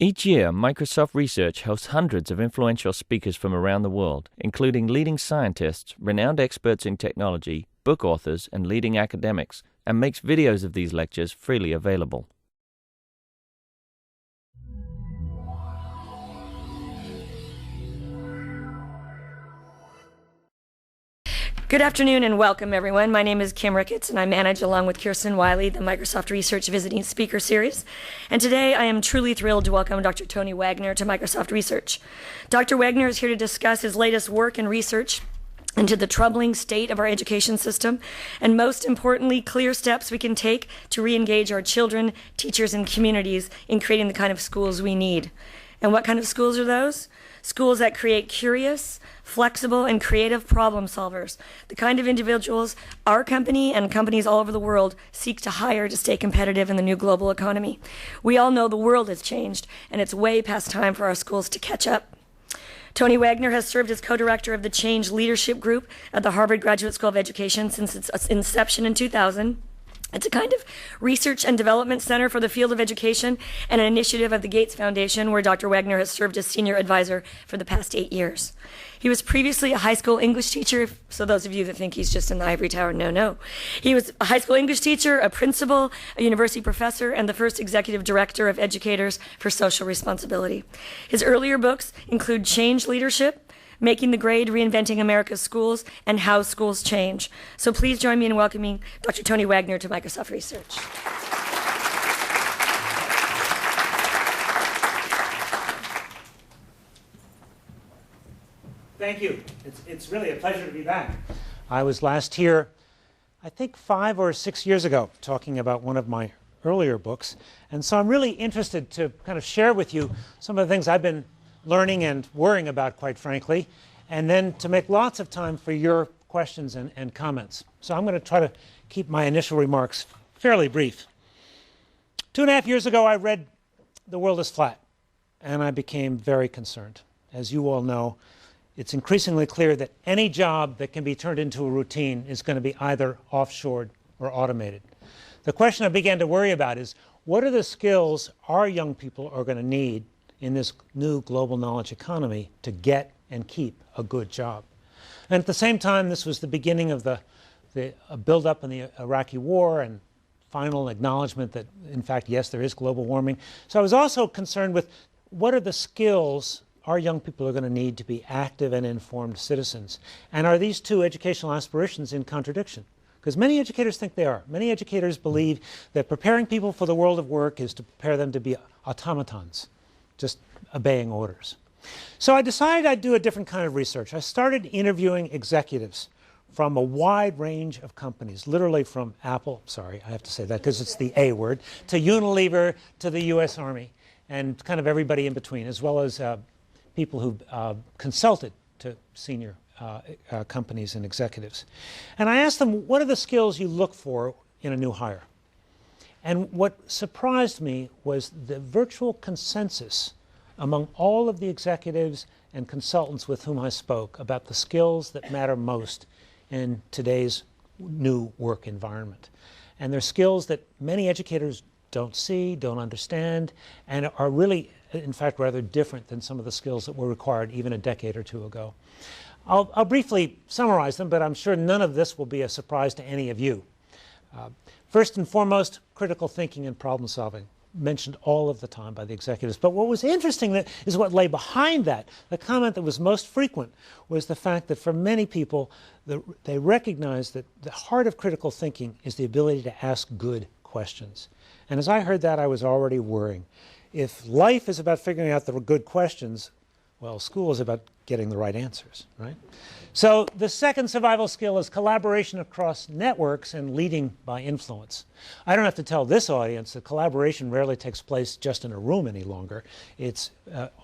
Each year, Microsoft Research hosts hundreds of influential speakers from around the world, including leading scientists, renowned experts in technology, book authors, and leading academics, and makes videos of these lectures freely available. Good afternoon and welcome, everyone. My name is Kim Ricketts, and I manage, along with Kirsten Wiley, the Microsoft Research Visiting Speaker Series. And today I am truly thrilled to welcome Dr. Tony Wagner to Microsoft Research. Dr. Wagner is here to discuss his latest work and research into the troubling state of our education system, and most importantly, clear steps we can take to re-engage our children, teachers, and communities in creating the kind of schools we need. And what kind of schools are those? Schools that create curious, flexible, and creative problem solvers, the kind of individuals our company and companies all over the world seek to hire to stay competitive in the new global economy. We all know the world has changed, and it's way past time for our schools to catch up. Tony Wagner has served as co-director of the Change Leadership Group at the Harvard Graduate School of Education since its inception in 2000. It's a kind of research and development center for the field of education and an initiative of the Gates Foundation, where Dr. Wagner has served as senior advisor for the past 8 years. He was previously a high school English teacher, so those of you that think he's just in the ivory tower, no. He was a high school English teacher, a principal, a university professor, and the first executive director of Educators for Social Responsibility. His earlier books include Change Leadership, Making the Grade, Reinventing America's Schools, and How Schools Change. So please join me in welcoming Dr. Tony Wagner to Microsoft Research. Thank you. It's really a pleasure to be back. I was last here, I think 5 or 6 years ago, talking about one of my earlier books. And so I'm really interested to kind of share with you some of the things I've been learning and worrying about, quite frankly, and then to make lots of time for your questions and comments. So I'm going to try to keep my initial remarks fairly brief. 2.5 years ago, I read The World is Flat, and I became very concerned. As you all know, it's increasingly clear that any job that can be turned into a routine is going to be either offshored or automated. The question I began to worry about is, what are the skills our young people are going to need in this new global knowledge economy to get and keep a good job? And at the same time, this was the beginning of the build-up in the Iraqi war and final acknowledgement that, in fact, yes, there is global warming. So I was also concerned with what are the skills our young people are going to need to be active and informed citizens. And are these two educational aspirations in contradiction? Because many educators think they are. Many educators believe that preparing people for the world of work is to prepare them to be automatons, just obeying orders. So I decided I'd do a different kind of research. I started interviewing executives from a wide range of companies, literally from Apple, sorry, I have to say that because it's the A word, to Unilever, to the US Army, and kind of everybody in between, as well as people who consulted to senior companies and executives. And I asked them, what are the skills you look for in a new hire? And what surprised me was the virtual consensus among all of the executives and consultants with whom I spoke about the skills that matter most in today's new work environment. And they're skills that many educators don't see, don't understand, and are really, in fact, rather different than some of the skills that were required even a decade or two ago. I'll briefly summarize them, but I'm sure none of this will be a surprise to any of you. First and foremost, critical thinking and problem solving, mentioned all of the time by the executives. But what was interesting is what lay behind that. The comment that was most frequent was the fact that for many people, they recognize that the heart of critical thinking is the ability to ask good questions. And as I heard that, I was already worrying. If life is about figuring out the good questions, well, school is about getting the right answers, right? So the second survival skill is collaboration across networks and leading by influence. I don't have to tell this audience that collaboration rarely takes place just in a room any longer. It's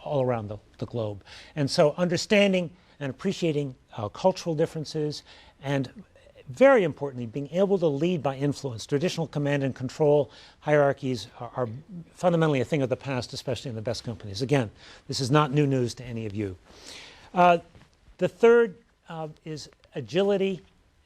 all around the globe. And so understanding and appreciating cultural differences, and very importantly, being able to lead by influence. Traditional command and control hierarchies are fundamentally a thing of the past, especially in the best companies. Again, this is not new news to any of you. The third is agility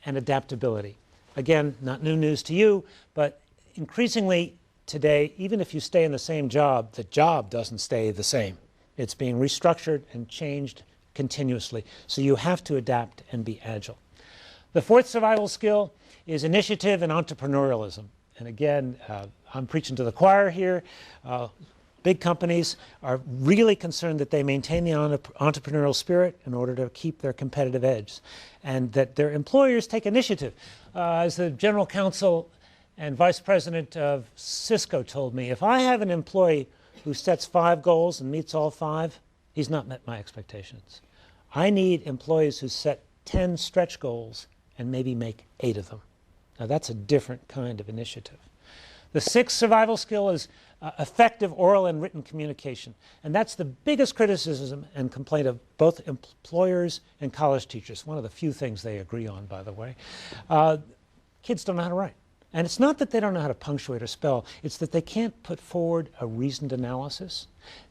and adaptability. Again, not new news to you, but increasingly today, even if you stay in the same job, the job doesn't stay the same. It's being restructured and changed continuously. So you have to adapt and be agile. The fourth survival skill is initiative and entrepreneurialism. And again, I'm preaching to the choir here. Big companies are really concerned that they maintain the entrepreneurial spirit in order to keep their competitive edge, and that their employers take initiative. As the general counsel and vice president of Cisco told me, if I have an employee who sets 5 goals and meets all 5, he's not met my expectations. I need employees who set 10 stretch goals and maybe make 8 of them. Now that's a different kind of initiative. The sixth survival skill is effective oral and written communication. And that's the biggest criticism and complaint of both employers and college teachers. One of the few things they agree on, by the way. Kids don't know how to write. And it's not that they don't know how to punctuate or spell. It's that they can't put forward a reasoned analysis.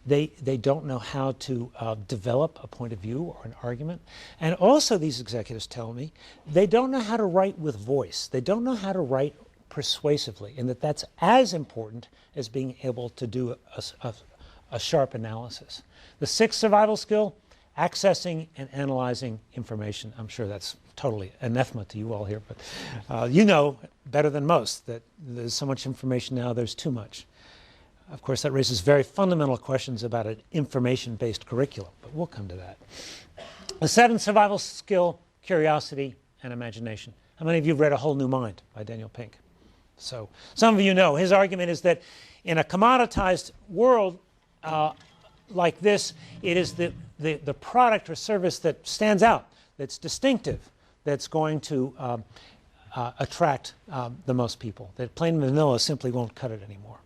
They don't know how to develop a point of view or an argument. And also, these executives tell me, they don't know how to write with voice. They don't know how to write persuasively, and that's as important as being able to do a sharp analysis. The sixth survival skill, accessing and analyzing information. I'm sure that's totally anathema to you all here, but you know better than most that there's so much information now, there's too much. Of course, that raises very fundamental questions about an information-based curriculum, but we'll come to that. The seventh survival skill, curiosity and imagination. How many of you have read A Whole New Mind by Daniel Pink? So some of you know. His argument is that in a commoditized world like this, it is the product or service that stands out, that's distinctive, that's going to attract the most people. That plain vanilla simply won't cut it anymore.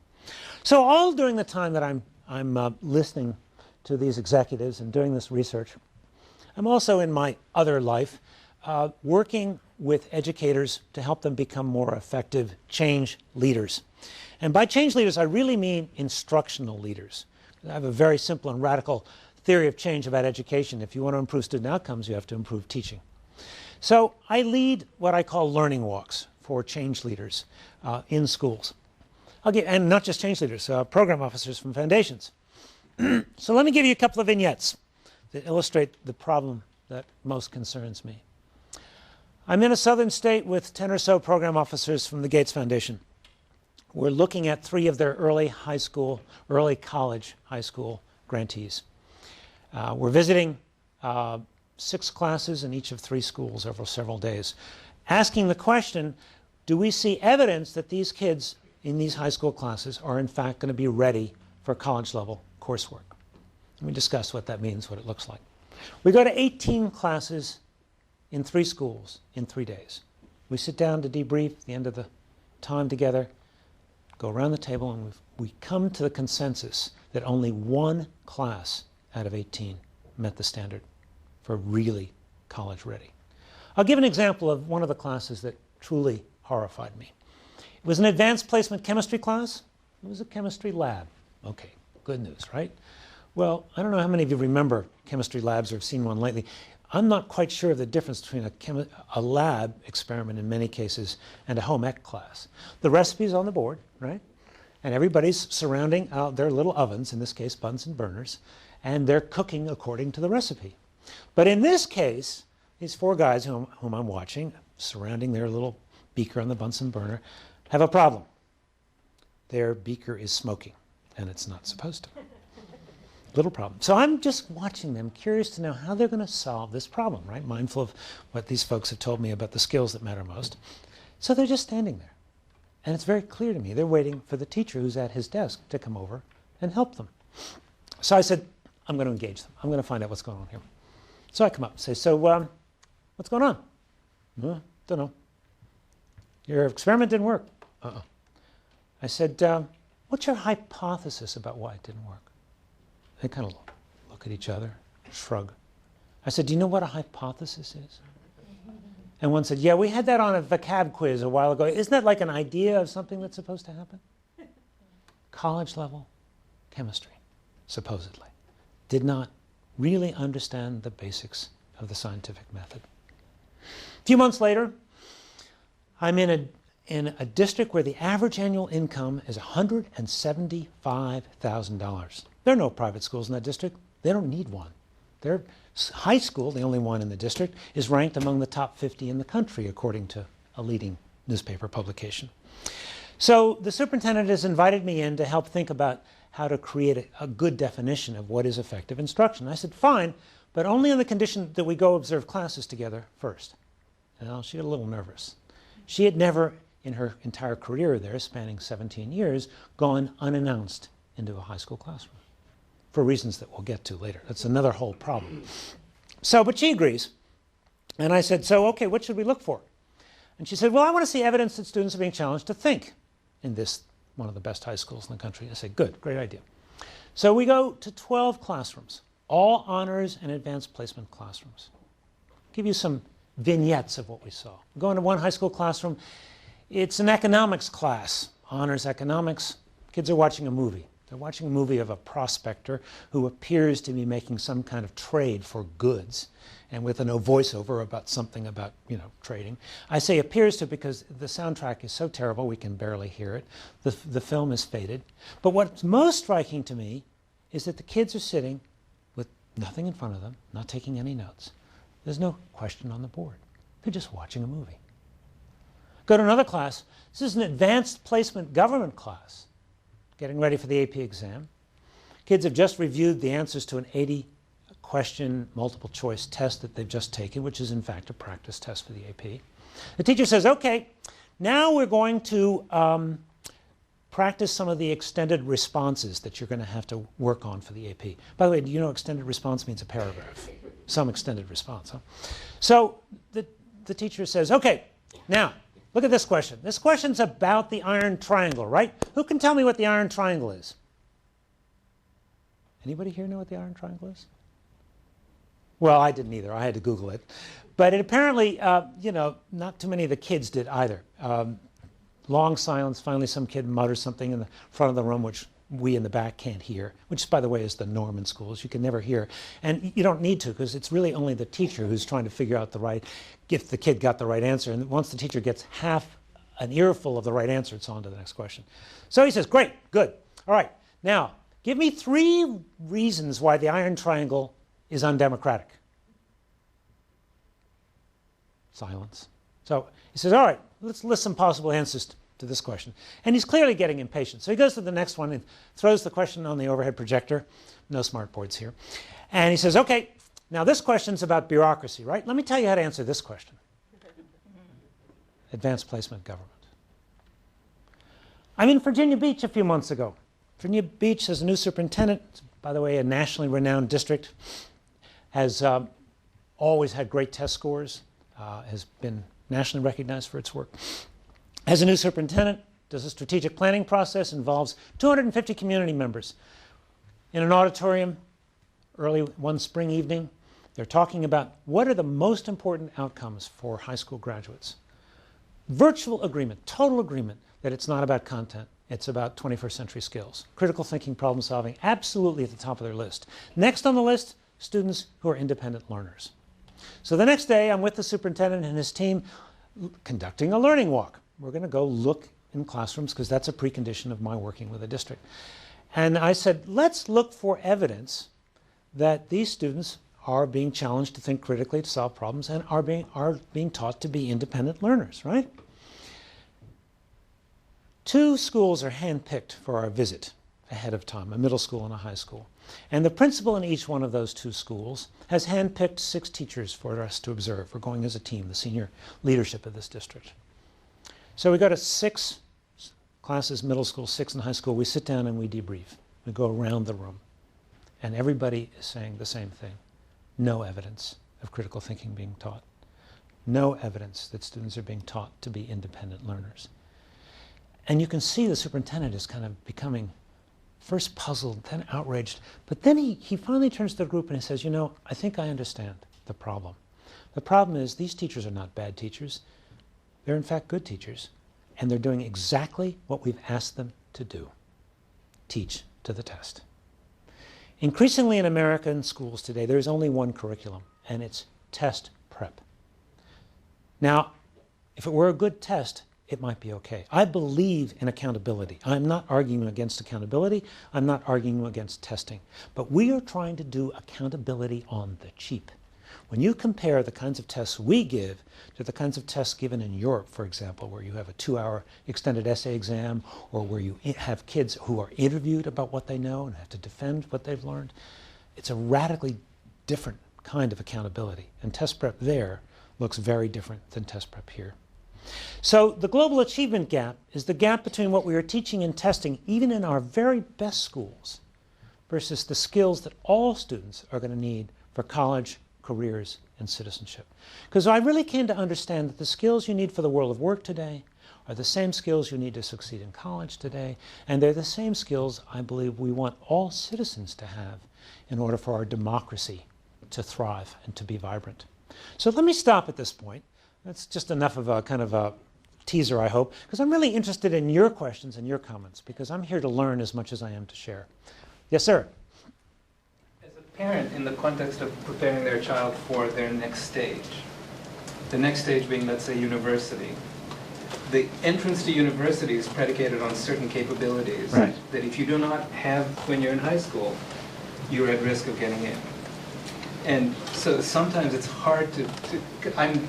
So all during the time that I'm listening to these executives and doing this research, I'm also in my other life working with educators to help them become more effective change leaders. And by change leaders, I really mean instructional leaders. I have a very simple and radical theory of change about education. If you want to improve student outcomes, you have to improve teaching. So I lead what I call learning walks for change leaders in schools. And not just change leaders, program officers from foundations. So let me give you a couple of vignettes that illustrate the problem that most concerns me. I'm in a southern state with 10 or so program officers from the Gates Foundation. We're looking at 3 of their early college high school grantees. We're visiting 6 classes in each of 3 schools over several days, asking the question, do we see evidence that these kids in these high school classes are in fact going to be ready for college level coursework? Let me discuss what that means, what it looks like. We go to 18 classes in 3 schools in 3 days. We sit down to debrief the end of the time together, go around the table, and we come to the consensus that only 1 class out of 18 met the standard for really college ready. I'll give an example of one of the classes that truly horrified me. It was an advanced placement chemistry class. It was a chemistry lab. Okay, good news, right? Well, I don't know how many of you remember chemistry labs or have seen one lately. I'm not quite sure of the difference between a lab experiment in many cases and a home ec class. The recipe's on the board, right? And everybody's surrounding their little ovens, in this case Bunsen burners, and they're cooking according to the recipe. But in this case, these 4 guys whom I'm watching, surrounding their little beaker on the Bunsen burner, have a problem. Their beaker is smoking, and it's not supposed to. Little problem. So I'm just watching them, curious to know how they're going to solve this problem, right? Mindful of what these folks have told me about the skills that matter most. So they're just standing there. And it's very clear to me they're waiting for the teacher who's at his desk to come over and help them. So I said, I'm going to engage them. I'm going to find out what's going on here. So I come up and say, so what's going on? Don't know. Your experiment didn't work. I said, what's your hypothesis about why it didn't work? They kind of look at each other, shrug. I said, do you know what a hypothesis is? And one said, yeah, we had that on a vocab quiz a while ago. Isn't that like an idea of something that's supposed to happen? College level chemistry, supposedly. Did not really understand the basics of the scientific method. A few months later, I'm in in a district where the average annual income is $175,000. There are no private schools in that district. They don't need one. Their high school, the only one in the district, is ranked among the top 50 in the country, according to a leading newspaper publication. So the superintendent has invited me in to help think about how to create a good definition of what is effective instruction. I said, fine, but only on the condition that we go observe classes together first. Well, she got a little nervous. She had never, in her entire career there, spanning 17 years, gone unannounced into a high school classroom, for reasons that we'll get to later. That's another whole problem. So, but she agrees. And I said, so, okay, what should we look for? And she said, well, I want to see evidence that students are being challenged to think in this, one of the best high schools in the country. I said, good, great idea. So we go to 12 classrooms, all honors and advanced placement classrooms. I'll give you some vignettes of what we saw. We go into one high school classroom. It's an economics class, honors economics. Kids are watching a movie. They're watching a movie of a prospector who appears to be making some kind of trade for goods, and with a voiceover about something about, trading. I say appears to because the soundtrack is so terrible we can barely hear it. The film is faded. But what's most striking to me is that the kids are sitting with nothing in front of them, not taking any notes. There's no question on the board. They're just watching a movie. Go to another class. This is an advanced placement government class, getting ready for the AP exam. Kids have just reviewed the answers to an 80-question multiple choice test that they've just taken, which is in fact a practice test for the AP. The teacher says, okay, now we're going to practice some of the extended responses that you're going to have to work on for the AP. By the way, do you know extended response means a paragraph? Some extended response, huh? So the teacher says, okay, now look at this question. This question's about the iron triangle, right? Who can tell me what the iron triangle is? Anybody here know what the iron triangle is? Well, I didn't either. I had to Google it. But it apparently, not too many of the kids did either. Long silence. Finally, some kid mutters something in the front of the room, which we in the back can't hear, which, by the way, is the norm in schools. You can never hear. And you don't need to, because it's really only the teacher who's trying to figure out if the kid got the right answer. And once the teacher gets half an earful of the right answer, it's on to the next question. So he says, great, good. All right, now, give me 3 reasons why the iron triangle is undemocratic. Silence. So he says, all right, let's list some possible answers to this question. And he's clearly getting impatient. So he goes to the next one and throws the question on the overhead projector. No smart boards here. And he says, okay, now this question's about bureaucracy, right? Let me tell you how to answer this question. Advanced placement government. I'm in Virginia Beach a few months ago. Virginia Beach has a new superintendent, by the way, a nationally renowned district, has always had great test scores, has been nationally recognized for its work. Has a new superintendent, does a strategic planning process, involves 250 community members. In an auditorium, early one spring evening, they're talking about what are the most important outcomes for high school graduates. Virtual agreement, total agreement, that it's not about content, it's about 21st century skills. Critical thinking, problem solving, absolutely at the top of their list. Next on the list, students who are independent learners. So the next day, I'm with the superintendent and his team conducting a learning walk. We're going to go look in classrooms because that's a precondition of my working with a district. And I said, let's look for evidence that these students are being challenged to think critically, to solve problems, and are being taught to be independent learners, right? 2 schools are handpicked for our visit ahead of time, a middle school and a high school. And the principal in each one of those 2 schools has handpicked 6 teachers for us to observe. We're going as a team, the senior leadership of this district. So we go to 6 classes, middle school, 6 in high school. We sit down and we debrief. We go around the room. And everybody is saying the same thing. No evidence of critical thinking being taught. No evidence that students are being taught to be independent learners. And you can see the superintendent is kind of becoming first puzzled, then outraged. But then he finally turns to the group and he says, I think I understand the problem. The problem is these teachers are not bad teachers. They're in fact good teachers. And they're doing exactly what we've asked them to do. Teach to the test. Increasingly in American schools today, there's only one curriculum, and it's test prep. Now, if it were a good test, it might be okay. I believe in accountability. I'm not arguing against accountability. I'm not arguing against testing. But we are trying to do accountability on the cheap. When you compare the kinds of tests we give to the kinds of tests given in Europe, for example, where you have a 2-hour extended essay exam, or where you have kids who are interviewed about what they know and have to defend what they've learned, it's a radically different kind of accountability. And test prep there looks very different than test prep here. So the global achievement gap is the gap between what we are teaching and testing, even in our very best schools, versus the skills that all students are going to need for college, careers, and citizenship. Because I really came to understand that the skills you need for the world of work today are the same skills you need to succeed in college today, and they're the same skills I believe we want all citizens to have in order for our democracy to thrive and to be vibrant. So let me stop at this point. That's just enough of a kind of a teaser, I hope, because I'm really interested in your questions and your comments, because I'm here to learn as much as I am to share. Yes, sir? As a parent, in the context of preparing their child for their next stage, the next stage being, let's say, university, the entrance to university is predicated on certain capabilities right. that if you do not have when you're in high school, you're at risk of getting in. And so sometimes it's hard I'm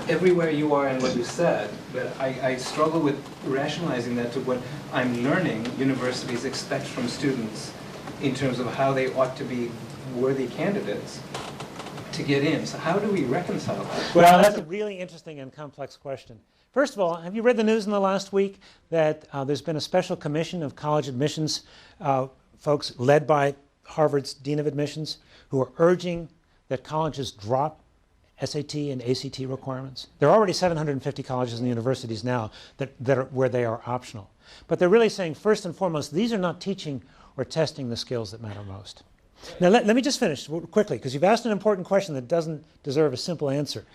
everywhere you are in what you said, but I struggle with rationalizing that to what I'm learning universities expect from students in terms of how they ought to be worthy candidates to get in. So how do we reconcile that? Well, that's a really interesting and complex question. First of all, have you read the news in the last week that there's been a special commission of college admissions folks led by Harvard's Dean of Admissions who are urging that colleges drop SAT and ACT requirements? There are already 750 colleges and universities now where they are optional. But they're really saying, first and foremost, these are not teaching or testing the skills that matter most. Now, let me just finish quickly, because you've asked an important question that doesn't deserve a simple answer.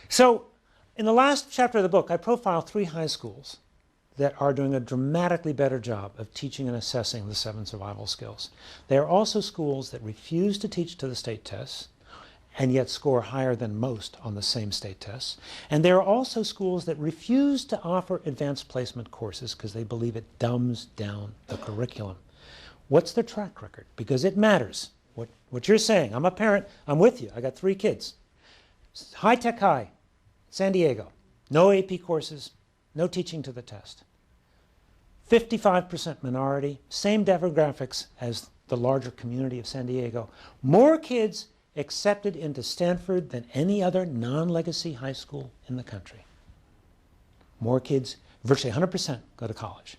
So, in the last chapter of the book, I profile 3 high schools that are doing a dramatically better job of teaching and assessing the 7 survival skills. They are also schools that refuse to teach to the state tests, and yet score higher than most on the same state tests. And there are also schools that refuse to offer advanced placement courses because they believe it dumbs down the curriculum. What's their track record? Because it matters. What you're saying, I'm a parent, I'm with you, I got 3 kids. High Tech High, San Diego, no AP courses, no teaching to the test. 55% minority, same demographics as the larger community of San Diego. More kids accepted into Stanford than any other non-legacy high school in the country. More kids, virtually 100%, go to college.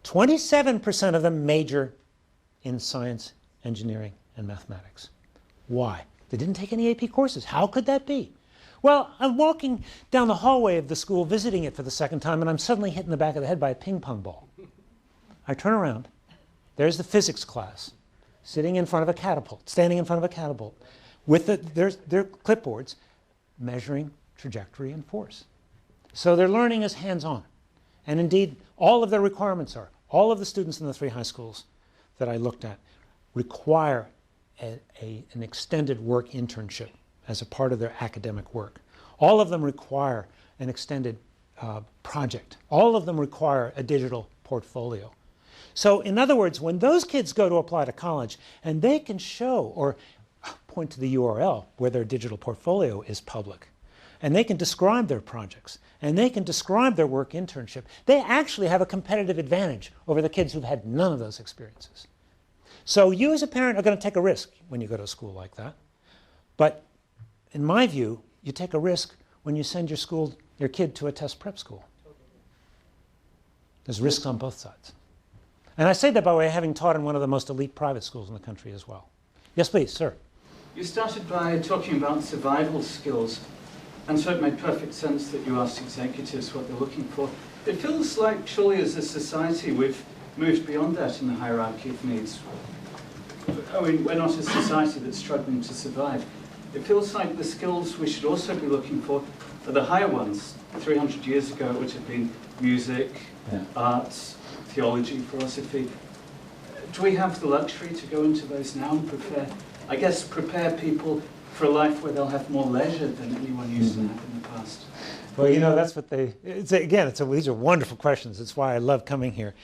27% of them major in science, engineering, and mathematics. Why? They didn't take any AP courses. How could that be? Well, I'm walking down the hallway of the school, visiting it for the second time, and I'm suddenly hit in the back of the head by a ping pong ball. I turn around. There's the physics class, sitting in front of a catapult, standing in front of a catapult, with their clipboards, measuring trajectory and force. So their learning is hands-on. And indeed, all of their requirements are, all of the students in the 3 high schools that I looked at require an extended work internship as a part of their academic work. All of them require an extended project. All of them require a digital portfolio. So in other words, when those kids go to apply to college and they can show or point to the URL where their digital portfolio is public, and they can describe their projects, and they can describe their work internship, they actually have a competitive advantage over the kids who've had none of those experiences. So you as a parent are going to take a risk when you go to a school like that. But in my view, you take a risk when you send your kid to a test prep school. There's risks on both sides. And I say that by way of having taught in one of the most elite private schools in the country as well. Yes, please, sir. You started by talking about survival skills, and so it made perfect sense that you asked executives what they're looking for. It feels like, surely as a society, we've moved beyond that in the hierarchy of needs. I mean, we're not a society that's struggling to survive. It feels like the skills we should also be looking for are the higher ones. 300 years ago, it would have been music, arts, theology, philosophy. Do we have the luxury to go into those now and prepare people for a life where they'll have more leisure than anyone used to have in the past? Well, you know, that's what these are wonderful questions. It's why I love coming here.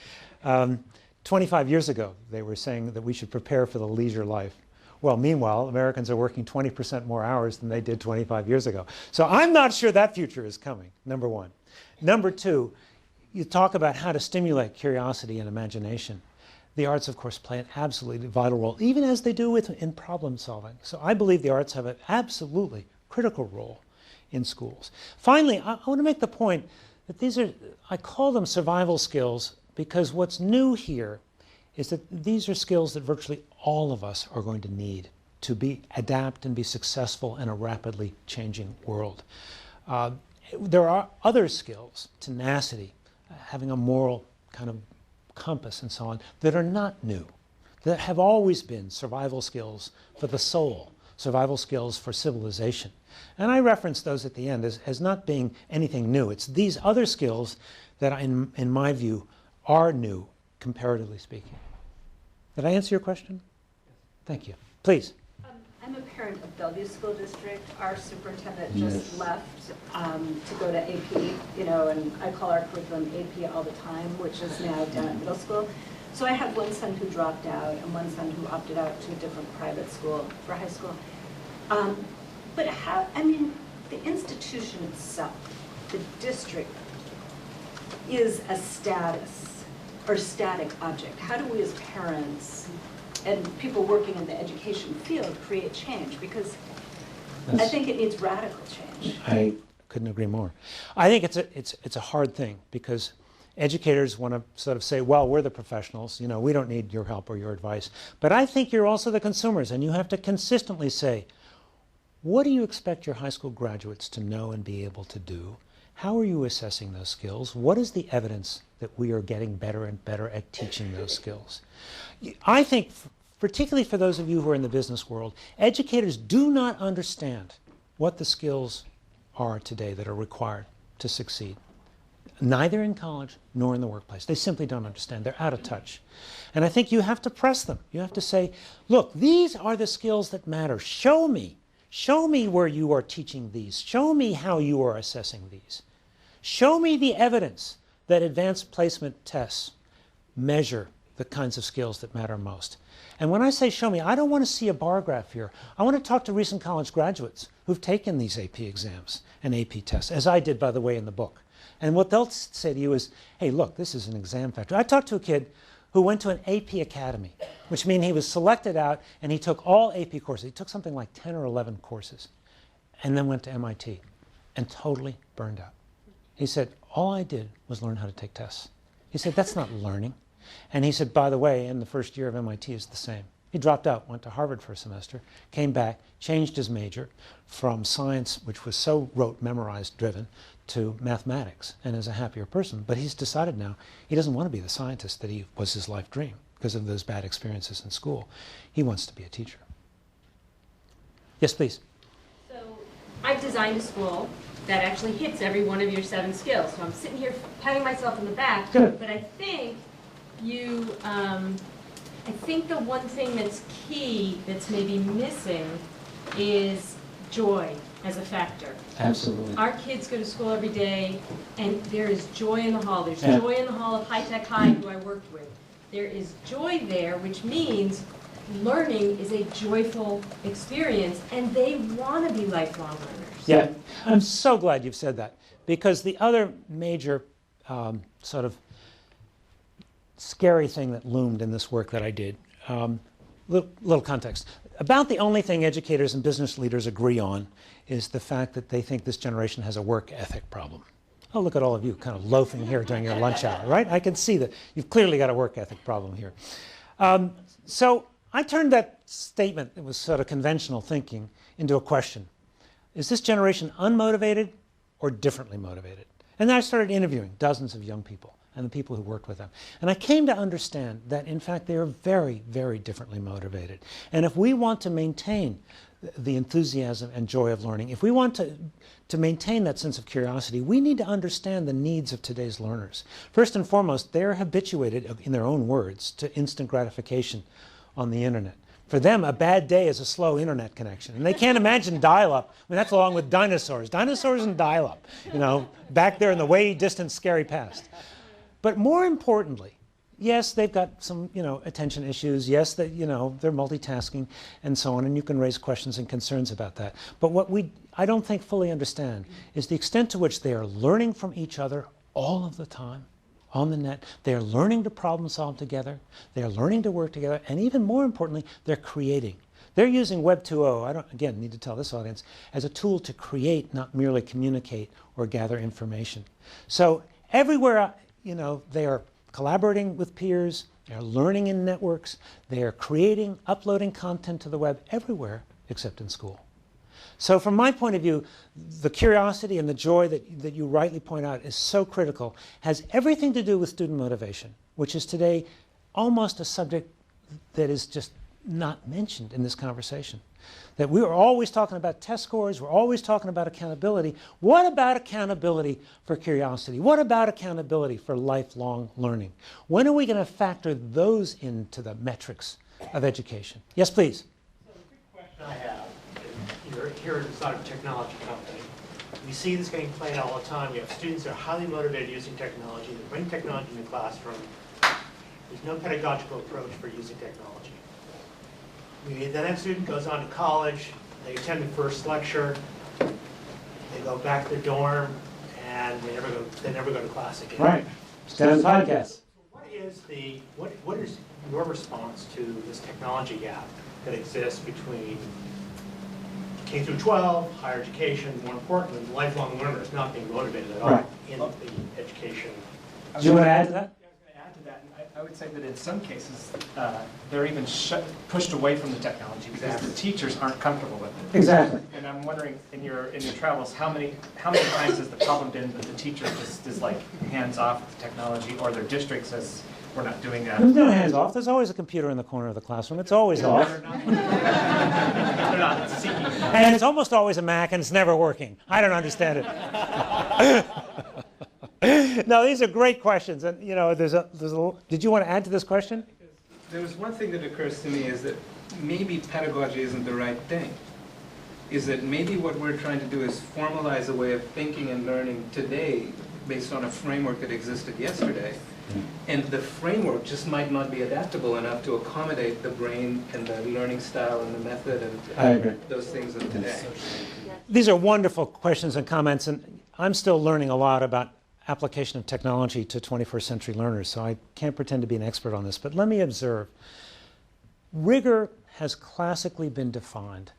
25 years ago, they were saying that we should prepare for the leisure life. Well, meanwhile, Americans are working 20% more hours than they did 25 years ago. So I'm not sure that future is coming, number one. Number two, you talk about how to stimulate curiosity and imagination. The arts, of course, play an absolutely vital role, even as they do in problem solving. So I believe the arts have an absolutely critical role in schools. Finally, I want to make the point that I call them survival skills because what's new here is that these are skills that virtually all of us are going to need to adapt and be successful in a rapidly changing world. There are other skills, tenacity, having a moral kind of compass and so on, that are not new, that have always been survival skills for the soul, survival skills for civilization. And I reference those at the end as not being anything new. It's these other skills that, in my view, are new, comparatively speaking. Did I answer your question? Thank you. Please. I'm a parent of Bellevue School District. Our superintendent just left to go to AP, and I call our curriculum AP all the time, which is now down at middle school. So I have one son who dropped out and one son who opted out to a different private school for high school. But the institution itself, the district, is a status or static object. How do we as parents and people working in the education field create change? Because I think it needs radical change. I couldn't agree more. I think it's a hard thing because educators want to sort of say, well, we're the professionals, we don't need your help or your advice. But I think you're also the consumers, and you have to consistently say, what do you expect your high school graduates to know and be able to do? How are you assessing those skills? What is the evidence that we are getting better and better at teaching those skills? I think, particularly for those of you who are in the business world, educators do not understand what the skills are today that are required to succeed, neither in college nor in the workplace. They simply don't understand. They're out of touch. And I think you have to press them. You have to say, look, these are the skills that matter. Show me. Show me where you are teaching these. Show me how you are assessing these. Show me the evidence that advanced placement tests measure the kinds of skills that matter most. And when I say show me, I don't want to see a bar graph here. I want to talk to recent college graduates who've taken these AP exams and AP tests, as I did, by the way, in the book. And what they'll say to you is, hey, look, this is an exam factor. I talked to a kid who went to an AP academy, which means he was selected out and he took all AP courses. He took something like 10 or 11 courses and then went to MIT and totally burned out. He said, all I did was learn how to take tests. He said, that's not learning. And he said, by the way, in the first year of MIT is the same. He dropped out, went to Harvard for a semester, came back, changed his major from science, which was so rote, memorized, driven, to mathematics, and is a happier person. But he's decided now he doesn't want to be the scientist that was his life dream because of those bad experiences in school. He wants to be a teacher. Yes, please. So I've designed a school that actually hits every one of your 7 skills. So I'm sitting here patting myself on the back. Good. But I think I think the one thing that's key that's maybe missing is joy as a factor. Absolutely. Our kids go to school every day, and there is joy in the hall. There's joy in the hall of High Tech High, who I worked with. There is joy there, which means learning is a joyful experience, and they want to be lifelong learners. Yeah, I'm so glad you've said that, because the other major sort of scary thing that loomed in this work that I did, little context. About the only thing educators and business leaders agree on is the fact that they think this generation has a work ethic problem. Oh, look at all of you kind of loafing here during your lunch hour, right? I can see that you've clearly got a work ethic problem here. So I turned that statement that was sort of conventional thinking into a question. Is this generation unmotivated or differently motivated? And then I started interviewing dozens of young people and the people who worked with them. And I came to understand that, in fact, they are very, very differently motivated. And if we want to maintain the enthusiasm and joy of learning, if we want to maintain that sense of curiosity, we need to understand the needs of today's learners. First and foremost, they're habituated, in their own words, to instant gratification on the internet. For them, a bad day is a slow internet connection. And they can't imagine dial-up. I mean, that's along with dinosaurs. Dinosaurs and dial-up, you know, back there in the way distant, scary past. But more importantly, yes, they've got some, you know, attention issues. Yes, they, you know, they're multitasking and so on, and you can raise questions and concerns about that. But what I don't think fully understand is the extent to which they are learning from each other all of the time on the net. They are learning to problem solve together. They are learning to work together. And even more importantly, they're creating. They're using Web 2.0, I don't, again, need to tell this audience, as a tool to create, not merely communicate or gather information. So everywhere, you know, they are collaborating with peers, they're learning in networks, they are creating, uploading content to the web everywhere except in school. So from my point of view, the curiosity and the joy that you rightly point out is so critical, has everything to do with student motivation, which is today almost a subject that is just not mentioned in this conversation. That we are always talking about test scores, we're always talking about accountability. What about accountability for curiosity? What about accountability for lifelong learning? When are we going to factor those into the metrics of education? Yes, please. So the big question I have, you're here inside of a technology company. We see this getting played all the time. We have students that are highly motivated using technology. They bring technology in the classroom. There's no pedagogical approach for using technology. The next student goes on to college. They attend the first lecture. They go back to the dorm, and they never go to class again. Right. Stand podcast. What is your response to this technology gap that exists between K through 12, higher education, more importantly, lifelong learners not being motivated at all in the education? Do you want to add to that? I was going to add to that. I would say that in some cases, they're even pushed away from the technology because the teachers aren't comfortable with it. Exactly. And I'm wondering, in your travels, how many times has the problem been that the teacher just is like hands off with the technology, or their district says we're not doing that? There's no hands off. There's always a computer in the corner of the classroom. It's always off. They're not seeking it. And it's almost always a Mac, and it's never working. I don't understand it. No, these are great questions, and you know, did you want to add to this question? There was one thing that occurs to me is that maybe pedagogy isn't the right thing. Is that maybe what we're trying to do is formalize a way of thinking and learning today based on a framework that existed yesterday. And the framework just might not be adaptable enough to accommodate the brain and the learning style and the method and those things of today. These are wonderful questions and comments, and I'm still learning a lot about application of technology to 21st century learners, so I can't pretend to be an expert on this, but let me observe. Rigor has classically been defined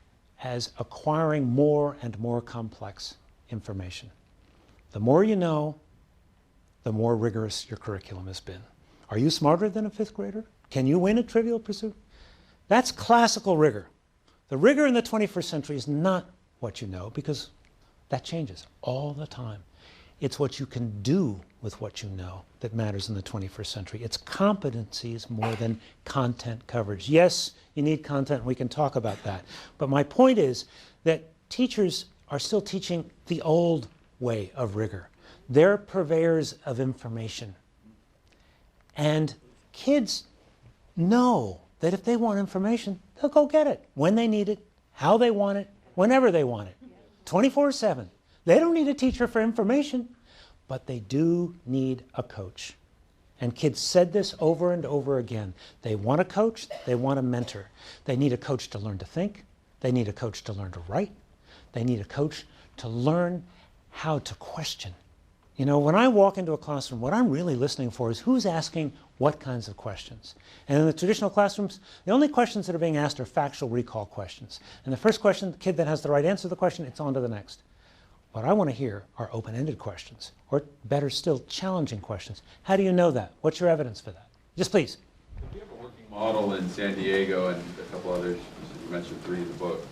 as acquiring more and more complex information. The more you know, the more rigorous your curriculum has been. Are you smarter than a fifth grader? Can you win a Trivial Pursuit? That's classical rigor. The rigor in the 21st century is not what you know, because that changes all the time. It's what you can do with what you know that matters in the 21st century. It's competencies more than content coverage. Yes, you need content, we can talk about that. But my point is that teachers are still teaching the old way of rigor. They're purveyors of information. And kids know that if they want information, they'll go get it when they need it, how they want it, whenever they want it, 24/7. They don't need a teacher for information, but they do need a coach. And kids said this over and over again. They want a coach, they want a mentor. They need a coach to learn to think. They need a coach to learn to write. They need a coach to learn how to question. You know, when I walk into a classroom, what I'm really listening for is who's asking what kinds of questions. And in the traditional classrooms, the only questions that are being asked are factual recall questions. And the first question, the kid that has the right answer to the question, it's on to the next. What I want to hear are open-ended questions, or better still, challenging questions. How do you know that? What's your evidence for that? Just please. If we have a working model in San Diego and a couple others, you mentioned 3 in the book,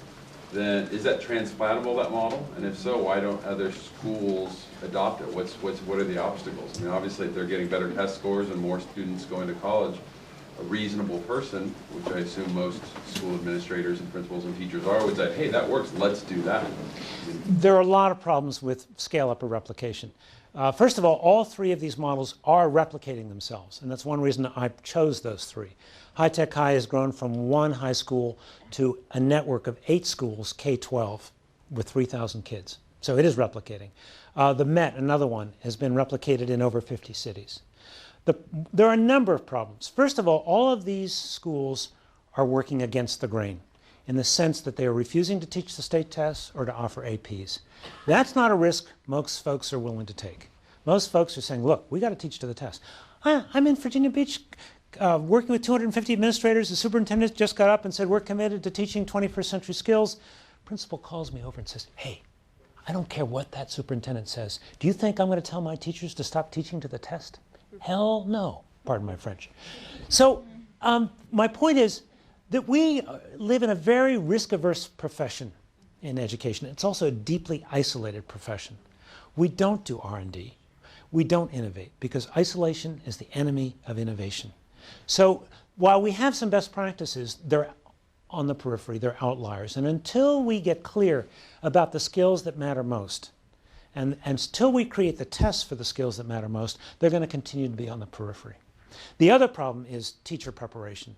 then is that transplantable, that model? And if so, why don't other schools adopt it? What are the obstacles? I mean, obviously, if they're getting better test scores and more students going to college, a reasonable person, which I assume most school administrators and principals and teachers are, would say, hey, that works, let's do that. There are a lot of problems with scale-up or replication. First of all 3 of these models are replicating themselves, and that's one reason I chose those 3. High-Tech High has grown from one high school to a network of 8 schools, K-12, with 3,000 kids. So it is replicating. The Met, another one, has been replicated in over 50 cities. There are a number of problems. First of all of these schools are working against the grain in the sense that they are refusing to teach the state tests or to offer APs. That's not a risk most folks are willing to take. Most folks are saying, look, we got to teach to the test. I'm in Virginia Beach working with 250 administrators. The superintendent just got up and said, we're committed to teaching 21st century skills. Principal calls me over and says, hey, I don't care what that superintendent says. Do you think I'm going to tell my teachers to stop teaching to the test? Hell no, pardon my French. So my point is that we live in a very risk-averse profession in education. It's also a deeply isolated profession. We don't do R&D. We don't innovate because isolation is the enemy of innovation. So while we have some best practices, they're on the periphery, they're outliers. And until we get clear about the skills that matter most, and until we create the tests for the skills that matter most, they're going to continue to be on the periphery. The other problem is teacher preparation,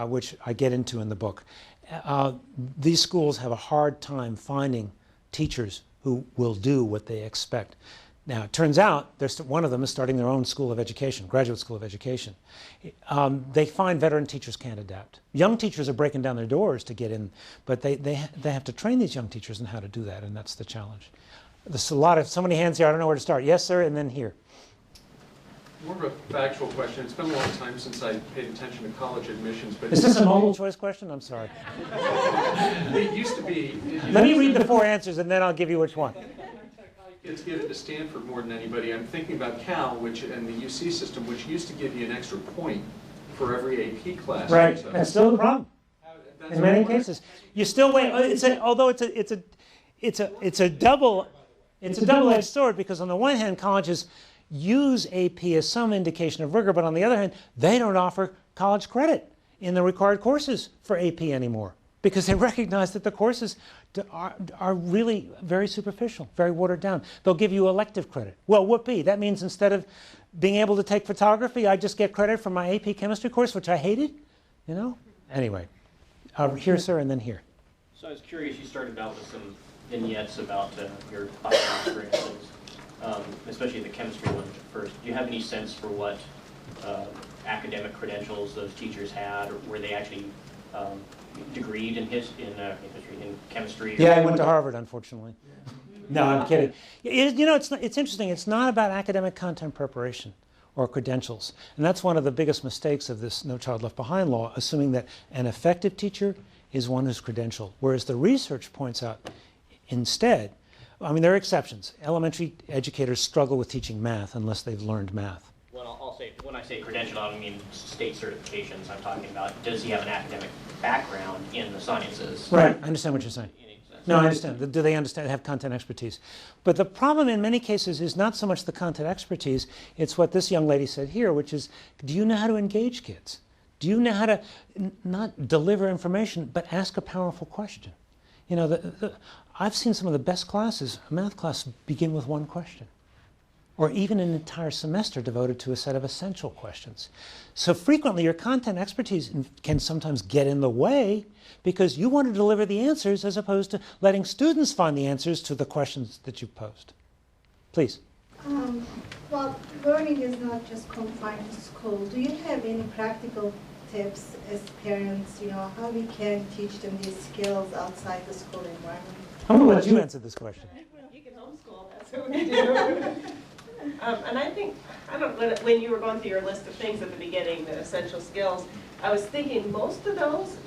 which I get into in the book. These schools have a hard time finding teachers who will do what they expect. Now, it turns out one of them is starting their own school of education, graduate school of education. They find veteran teachers can't adapt. Young teachers are breaking down their doors to get in, but they have to train these young teachers in how to do that, and that's the challenge. There's so many hands here, I don't know where to start. Yes, sir, and then here. More of a factual question. It's been a long time since I paid attention to college admissions, but is this a multiple choice question? I'm sorry. It used to be. Let me read the 4 answers, and then I'll give you which one. Kids get it to Stanford more than anybody. I'm thinking about Cal, and the UC system, which used to give you an extra point for every AP class. Right, that's still the problem. In many cases, you still wait. Although it's a double-edged sword, because on the one hand, colleges use AP as some indication of rigor, but on the other hand, they don't offer college credit in the required courses for AP anymore, because they recognize that the courses are really very superficial, very watered down. They'll give you elective credit. Well, whoopee, that means instead of being able to take photography, I just get credit for my AP chemistry course, which I hated, you know? Anyway, here, sir, and then here. So I was curious, you started out with some vignettes about your classroom experiences, especially the chemistry one first. Do you have any sense for what academic credentials those teachers had, or were they actually degreed in history, in chemistry? Yeah, I went to Harvard, unfortunately. No, I'm kidding. You know, it's interesting. It's not about academic content preparation or credentials. And that's one of the biggest mistakes of this No Child Left Behind law, assuming that an effective teacher is one who's credentialed. Whereas the research points out instead, I mean, there are exceptions. Elementary educators struggle with teaching math unless they've learned math. Well, I'll say, when I say credentialed, I don't mean state certifications. I'm talking about, does he have an academic background in the sciences? Right, I understand what you're saying. No, I understand. Do they have content expertise? But the problem in many cases is not so much the content expertise, it's what this young lady said here, which is, do you know how to engage kids? Do you know how to not deliver information, but ask a powerful question? You know, I've seen some of the best classes, a math class, begin with one question, or even an entire semester devoted to a set of essential questions. So frequently your content expertise can sometimes get in the way because you want to deliver the answers as opposed to letting students find the answers to the questions that you've posed. Please. Well, learning is not just confined to school. Do you have any practical tips as parents, you know, how we can teach them these skills outside the school environment? I'm going to let you answer this question. You can homeschool, that's what we do. And I think, when you were going through your list of things at the beginning, the essential skills, I was thinking most of those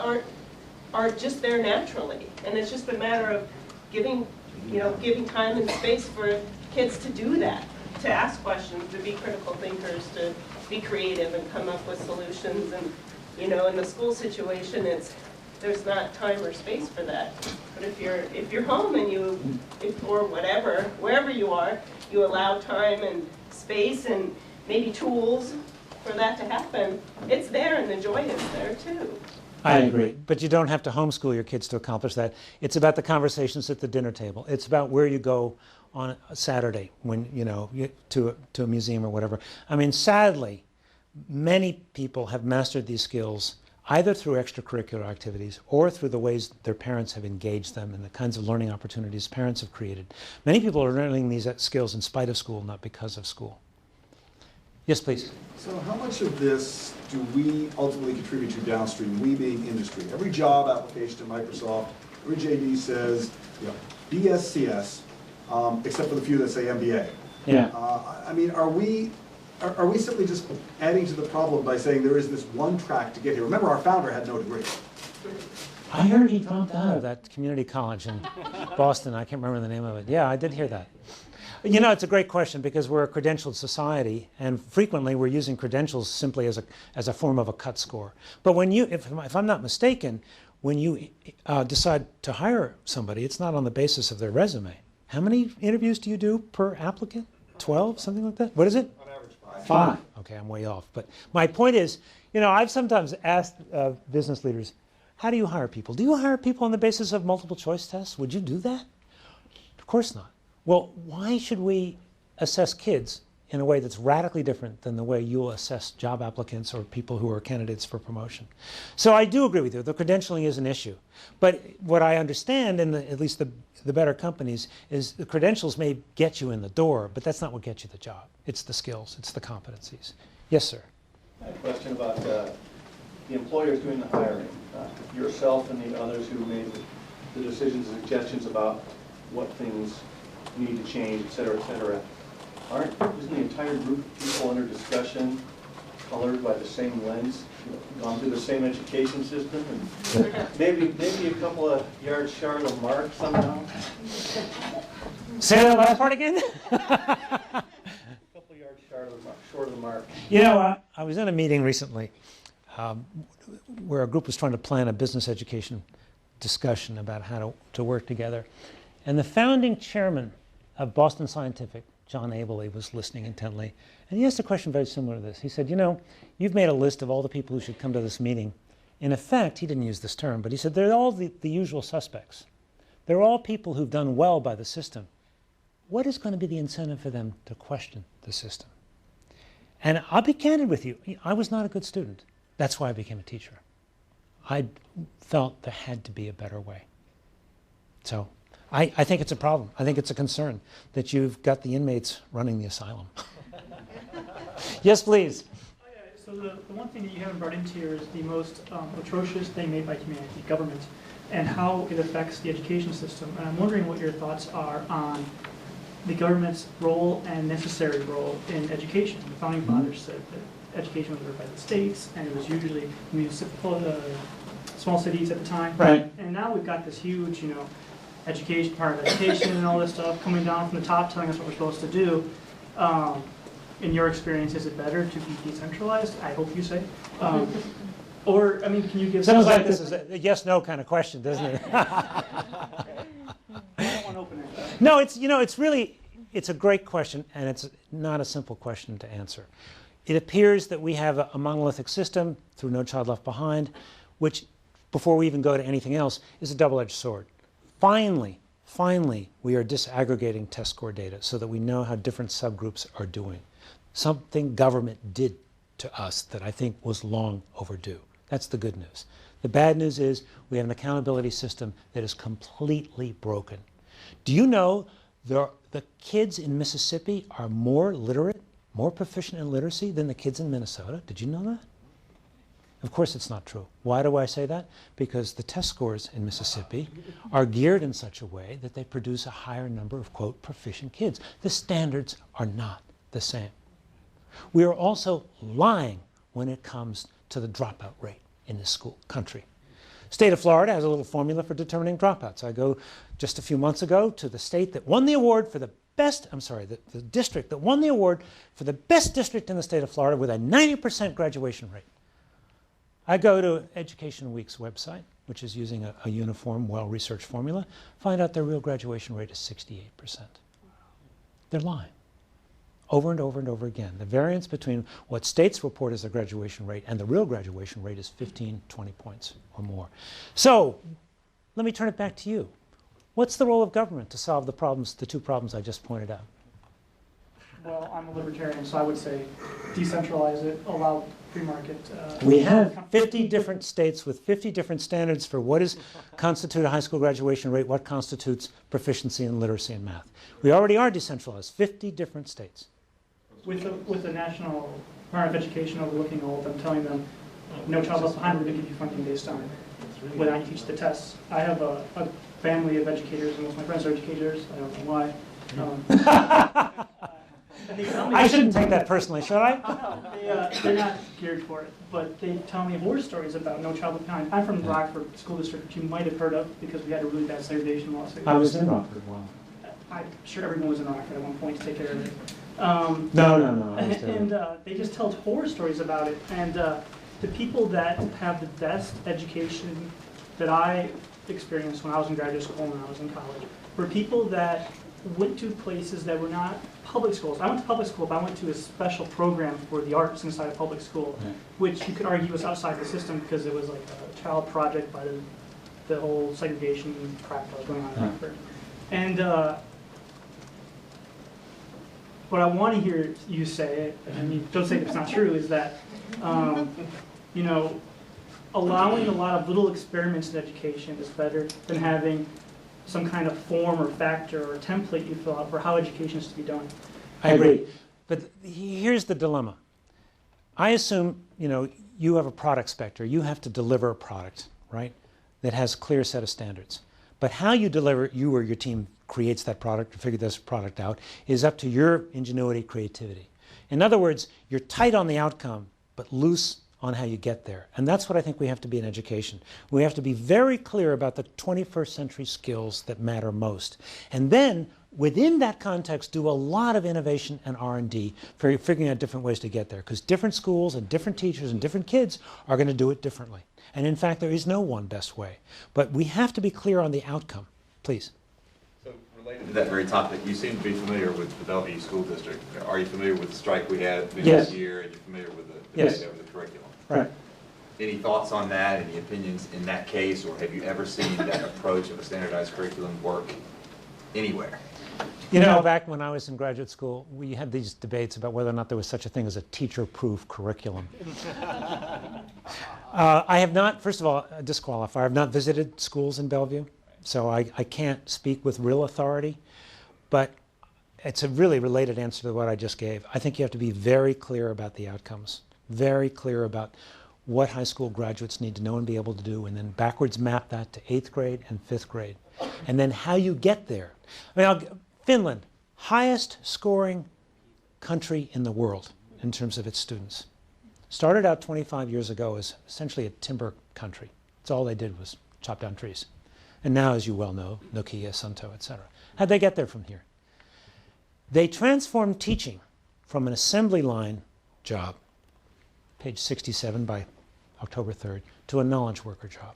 are just there naturally. And it's just a matter of giving time and space for kids to do that, to ask questions, to be critical thinkers, to be creative and come up with solutions. And, you know, in the school situation, there's not time or space for that. But if you're home and or whatever, wherever you are, you allow time and space and maybe tools for that to happen, it's there and the joy is there too. I agree, but you don't have to homeschool your kids to accomplish that. It's about the conversations at the dinner table. It's about where you go on a Saturday when, you know, to a museum or whatever. I mean, sadly, many people have mastered these skills either through extracurricular activities or through the ways their parents have engaged them and the kinds of learning opportunities parents have created. Many people are learning these skills in spite of school, not because of school. Yes, please. So how much of this do we ultimately contribute to downstream, we being industry? Every job application at Microsoft, every JD says, you know, BSCS, except for the few that say MBA. Yeah. I mean, are we simply just adding to the problem by saying there is this one track to get here? Remember, our founder had no degree. I heard he dropped out of that community college in Boston. I can't remember the name of it. Yeah, I did hear that. You know, it's a great question because we're a credentialed society, and frequently we're using credentials simply as a form of a cut score. But when you, if I'm not mistaken, when you decide to hire somebody, it's not on the basis of their resume. How many interviews do you do per applicant? 12, something like that? What is it? On average, 5. Okay, I'm way off. But my point is, you know, I've sometimes asked business leaders, how do you hire people? Do you hire people on the basis of multiple choice tests? Would you do that? Of course not. Well, why should we assess kids in a way that's radically different than the way you'll assess job applicants or people who are candidates for promotion? So I do agree with you. The credentialing is an issue. But what I understand, in at least the better companies, is the credentials may get you in the door, but that's not what gets you the job. It's the skills. It's the competencies. Yes, sir. I have a question about the employers doing the hiring. Yourself and the others who made the decisions and suggestions about what things need to change, et cetera, et cetera. Isn't the entire group of people under discussion colored by the same lens, gone through the same education system, and maybe a couple of yards short of the mark somehow? Say that last part again? A couple of yards short of the mark. You know, I was in a meeting recently where a group was trying to plan a business education discussion about how to work together. And the founding chairman of Boston Scientific, John Abeley, was listening intently. And he asked a question very similar to this. He said, you know, you've made a list of all the people who should come to this meeting. In effect, he didn't use this term, but he said they're all the usual suspects. They're all people who've done well by the system. What is going to be the incentive for them to question the system? And I'll be candid with you. I was not a good student. That's why I became a teacher. I felt there had to be a better way. So I think it's a problem. I think it's a concern that you've got the inmates running the asylum. Yes, please. So the one thing that you haven't brought into here is the most atrocious thing made by humanity, government, and how it affects the education system. And I'm wondering what your thoughts are on the government's role and necessary role in education. The founding fathers said that education was run by the states, and it was usually municipal, small cities at the time. Right. And now we've got this huge, you know, education, part of education and all this stuff coming down from the top telling us what we're supposed to do. In your experience, is it better to be decentralized? I hope you say. Or, I mean, can you give... Sounds like this is a yes-no kind of question, doesn't it? I don't want to open it. No, it's, you know, it's really, it's a great question, and it's not a simple question to answer. It appears that we have a monolithic system through No Child Left Behind, which, before we even go to anything else, is a double-edged sword. Finally, we are disaggregating test score data so that we know how different subgroups are doing. Something government did to us that I think was long overdue. That's the good news. The bad news is we have an accountability system that is completely broken. Do you know the kids in Mississippi are more literate, more proficient in literacy than the kids in Minnesota? Did you know that? Of course it's not true. Why do I say that? Because the test scores in Mississippi are geared in such a way that they produce a higher number of, quote, proficient kids. The standards are not the same. We are also lying when it comes to the dropout rate in this country. State of Florida has a little formula for determining dropouts. I go just a few months ago to the state that won the award for the best, the district that won the award for the best district in the state of Florida with a 90% graduation rate. I go to Education Week's website, which is using a uniform, well-researched formula, find out their real graduation rate is 68%. They're lying. Over and over and over again. The variance between what states report as their graduation rate and the real graduation rate is 15, 20 points or more. So, let me turn it back to you. What's the role of government to solve the problems, the two problems I just pointed out? Well, I'm a libertarian, so I would say decentralize it, allow free market. We have 50 different states with 50 different standards for what is constitute a high school graduation rate, what constitutes proficiency in literacy and math. We already are decentralized, 50 different states. With the National Department of Education overlooking all of them, telling them, no child left behind, we're going to give you funding based on when I teach the tests. I have a family of educators, and most of my friends are educators. I don't know why. I shouldn't take that personally, should I? They're not geared for it, but they tell me horror stories about no child left behind. I'm from Rockford School District, which you might have heard of because we had a really bad segregation lawsuit. I was in Rockford, wow. I'm sure everyone was in Rockford at one point to take care of it. No. And they just tell horror stories about it. And the people that have the best education that I experienced when I was in graduate school and when I was in college were people that went to places that were not public schools. I went to public school, but I went to a special program for the arts inside of public school, which you could argue was outside the system because it was like a child project by the whole segregation crap that was going on in Rockford. And what I want to hear you say, and you don't say it's not true, is that you know, allowing a lot of little experiments in education is better than having some kind of form or factor or template you fill out for how education is to be done. I agree. But here's the dilemma. I assume, you know, you have a product spectrum. You have to deliver a product, right, that has a clear set of standards. But how you deliver, you or your team creates that product or figure this product out, is up to your ingenuity, creativity. In other words, you're tight on the outcome, but loose on how you get there. And that's what I think we have to be in education. We have to be very clear about the 21st century skills that matter most. And then, within that context, do a lot of innovation and R&D for figuring out different ways to get there. Because different schools and different teachers and different kids are going to do it differently. And in fact, there is no one best way. But we have to be clear on the outcome. Please. So related to that very topic, you seem to be familiar with the Bellevue School District. Are you familiar with the strike we had this year? And you're familiar with the data of the curriculum? Right. Any thoughts on that? Any opinions in that case? Or have you ever seen that approach of a standardized curriculum work anywhere? You know, back when I was in graduate school, we had these debates about whether or not there was such a thing as a teacher-proof curriculum. I have not, first of all, disqualify. I have not visited schools in Bellevue, so I can't speak with real authority. But it's a really related answer to what I just gave. I think you have to be very clear about the outcomes, very clear about what high school graduates need to know and be able to do, and then backwards map that to 8th grade and 5th grade. And then how you get there. I mean, Finland, highest scoring country in the world in terms of its students. Started out 25 years ago as essentially a timber country. That's all they did was chop down trees. And now, as you well know, Nokia, Sunto, etc. How'd they get there from here? They transformed teaching from an assembly line job, page 67 by October 3rd, to a knowledge worker job.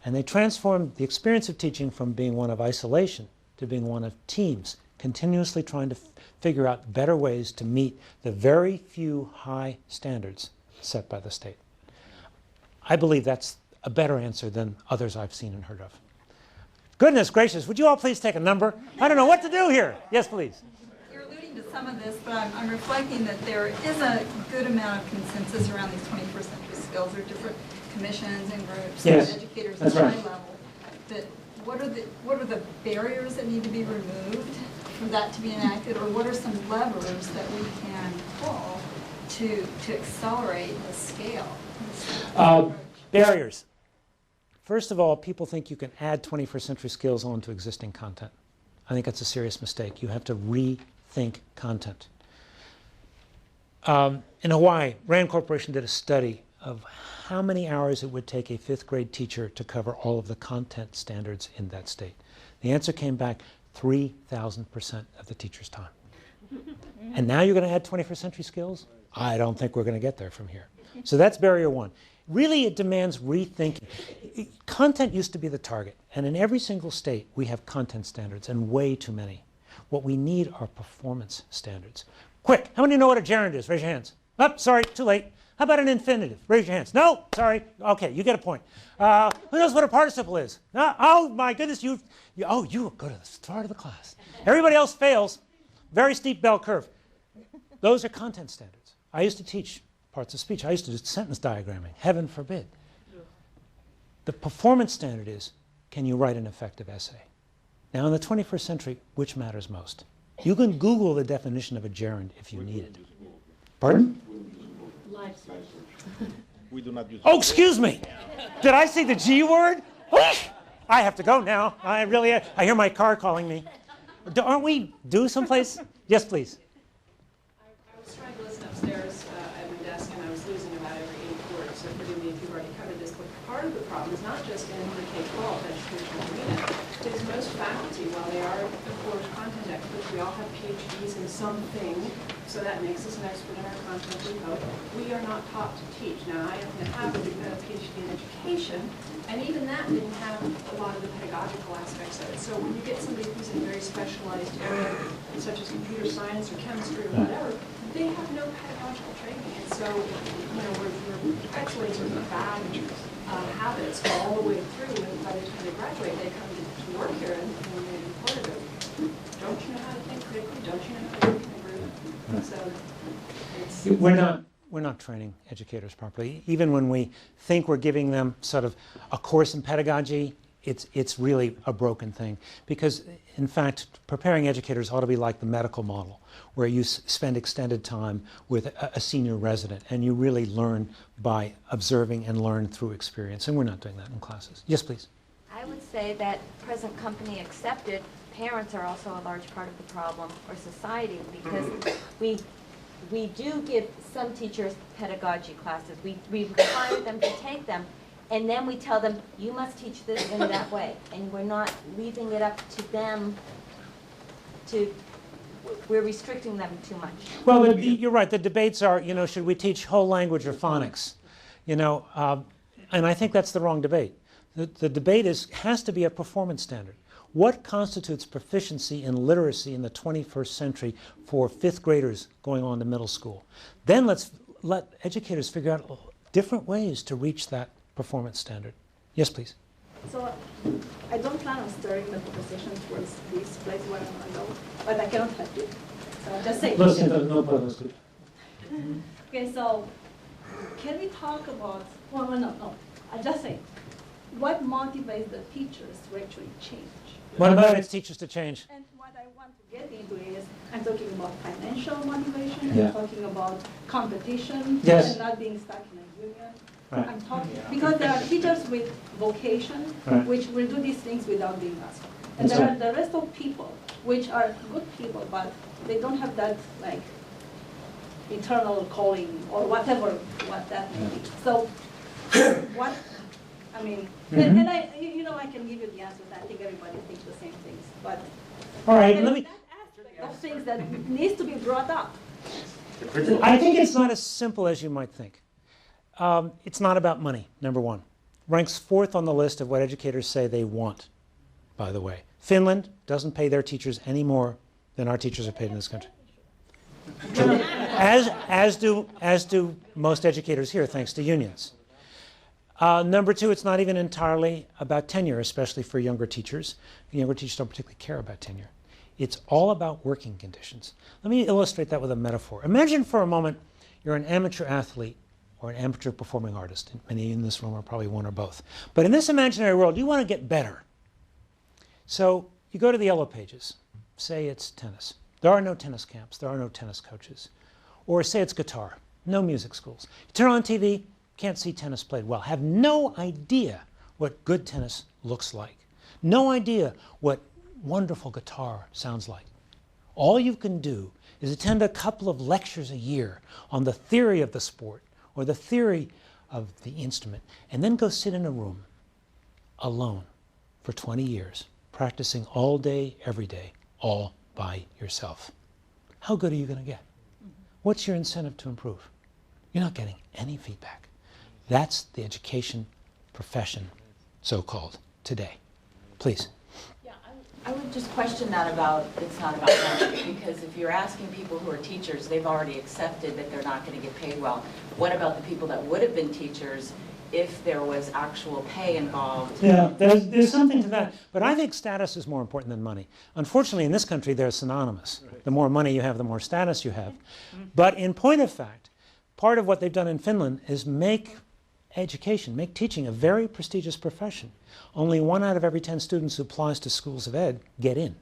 And they transformed the experience of teaching from being one of isolation to being one of teams, continuously trying to figure out better ways to meet the very few high standards set by the state. I believe that's a better answer than others I've seen and heard of. Goodness gracious, would you all please take a number? I don't know what to do here. Yes, please. You're alluding to some of this, but I'm reflecting that there is a good amount of consensus around these 21st century skills. There are different commissions and groups and educators at high level. That what are the barriers that need to be removed for that to be enacted, or what are some levers that we can pull to accelerate the scale? Barriers. First of all, people think you can add 21st century skills onto existing content. I think that's a serious mistake. You have to rethink content. In Hawaii, Rand Corporation did a study of how many hours it would take a 5th grade teacher to cover all of the content standards in that state. The answer came back 3,000% of the teacher's time. And now you're going to add 21st century skills? I don't think we're going to get there from here. So that's barrier one. Really, it demands rethinking. Content used to be the target, and in every single state we have content standards, and way too many. What we need are performance standards. Quick, how many know what a gerund is? Raise your hands. Oh, sorry, too late. How about an infinitive? Raise your hands. No, sorry. Okay, you get a point. Who knows what a participle is? Oh my goodness, you go to the start of the class. Everybody else fails. Very steep bell curve. Those are content standards. I used to teach parts of speech. I used to do sentence diagramming. Heaven forbid. The performance standard is, can you write an effective essay? Now, in the 21st century, which matters most? You can Google the definition of a gerund if you need it. Pardon? We do not use. Oh, excuse me. Did I say the G word? I have to go now. I hear my car calling me. Aren't we due someplace? Yes, please. I was trying to listen upstairs at my desk, and I was losing about every 8 words, so forgive me if you've already covered this, but part of the problem is not just in the K-12 educational arena. It's most faculty, while they are, of course, content experts, we all have PhDs in something, so that makes us an expert in our content, we hope. We are not taught to teach. Now, I have a PhD in education, and even that didn't have a lot of the pedagogical aspects of it. So when you get somebody who's in a very specialized area, such as computer science or chemistry or whatever, they have no pedagogical training. And so, we're perpetuating sort of bad habits all the way through, and by the time they graduate, they come to work here and they report it. Don't you know how to think critically? Don't you know how to work in a group? So it's... We're not training educators properly. Even when we think we're giving them sort of a course in pedagogy, it's really a broken thing. Because, in fact, preparing educators ought to be like the medical model, where you spend extended time with a senior resident, and you really learn by observing and learn through experience. And we're not doing that in classes. Yes, please. I would say that present company accepted, parents are also a large part of the problem, or society, because we do give some teachers pedagogy classes. We require them to take them, and then we tell them, you must teach this in that way. And we're not leaving it up to them we're restricting them too much. Well, you're right. The debates are, should we teach whole language or phonics? And I think that's the wrong debate. The debate has to be a performance standard. What constitutes proficiency in literacy in the 21st century for 5th graders going on to middle school? Then let's let educators figure out different ways to reach that performance standard. Yes, please. So I don't plan on steering the conversation towards this place where I'm going to go, but I cannot help it. So I'm just saying. No problem. Okay, so can we talk about, no. I just say, what motivates the teachers to actually change? What motivates teachers to change? And what I want to get into is, I'm talking about financial motivation, Yeah. I'm talking about competition, Yes. and not being stuck in a union. Right. I'm talking, because there are teachers with vocation, Right. which will do these things without being asked. And That's there right. are the rest of people, which are good people, but they don't have that, like, eternal calling, or whatever, what that may be. So, what, I mean, and I, I can give you the answers. I think everybody thinks the same things, but All right, let me. that aspect of things that needs to be brought up. I think it's not as simple as you might think. It's not about money, number one. Ranks 4th on the list of what educators say they want, by the way. Finland doesn't pay their teachers any more than our teachers are paid in this country. As do most educators here, thanks to unions. Number 2, it's not even entirely about tenure, especially for younger teachers. Younger teachers don't particularly care about tenure. It's all about working conditions. Let me illustrate that with a metaphor. Imagine for a moment you're an amateur athlete or an amateur performing artist. Many in this room are probably one or both. But in this imaginary world, you want to get better. So you go to the Yellow Pages. Say it's tennis. There are no tennis camps. There are no tennis coaches. Or say it's guitar. No music schools. You turn on TV, can't see tennis played well. Have no idea what good tennis looks like. No idea what wonderful guitar sounds like. All you can do is attend a couple of lectures a year on the theory of the sport or the theory of the instrument, and then go sit in a room alone for 20 years, practicing all day, every day, all by yourself. How good are you going to get? What's your incentive to improve? You're not getting any feedback. That's the education profession, so-called, today. Please. Yeah, I would just question that about, it's not about money, because if you're asking people who are teachers, they've already accepted that they're not going to get paid well. What about the people that would have been teachers if there was actual pay involved. Yeah, there's something to that. But I think status is more important than money. Unfortunately, in this country, they're synonymous. The more money you have, the more status you have. But in point of fact, part of what they've done in Finland is make education, make teaching a very prestigious profession. Only 1 out of every 10 students who applies to schools of ed get in.